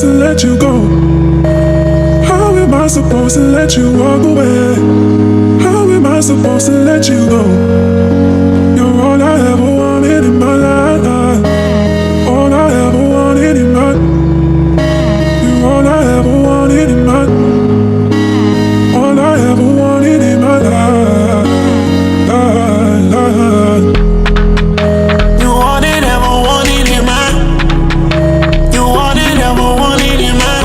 to let you go? How am I supposed to let you walk away? How am I supposed to let you go? You're all I ever wanted in my life. All I ever wanted in my. You're all I ever wanted in my. All I ever wanted in my life. You want it, ever wanted in my. You want it, ever wanted in my.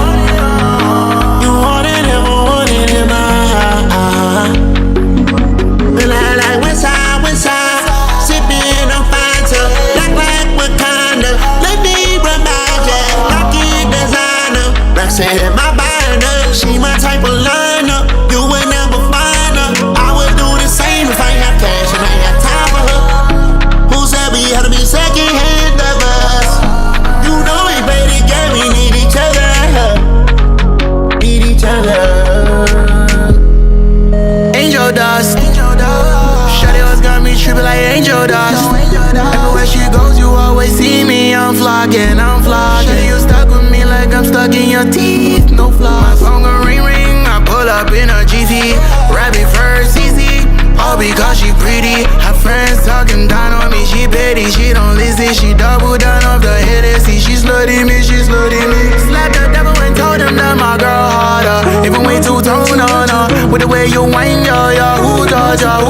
You want it, ever wanted in my. Feel like Westside, sipping on Fanta, like Wakanda. Let me remind ya, Rocky designer, Roxanne my binder. She my type of liner, you would never find her. I would do the same if I had cash and I had time for her. Who said we had to be second-hand lovers? You know we play the game, we need each other. Need each other. Angel dust. Shawty always got me tripping like angel dust. Everywhere she goes, you always see me. I'm flocking. Shawty, you stuck with me like I'm stuck in your teeth. No flaws. My phone gon' ring. I pull up in a GT. Rabbit first, easy. All because she pretty. Her friends talking down on me. She petty, she don't listen. She double down off the Hennessy. She slutty me. Slapped the devil and told him that my girl harder. Even way too tone on her. With the way you whine, yo. Who taught ya?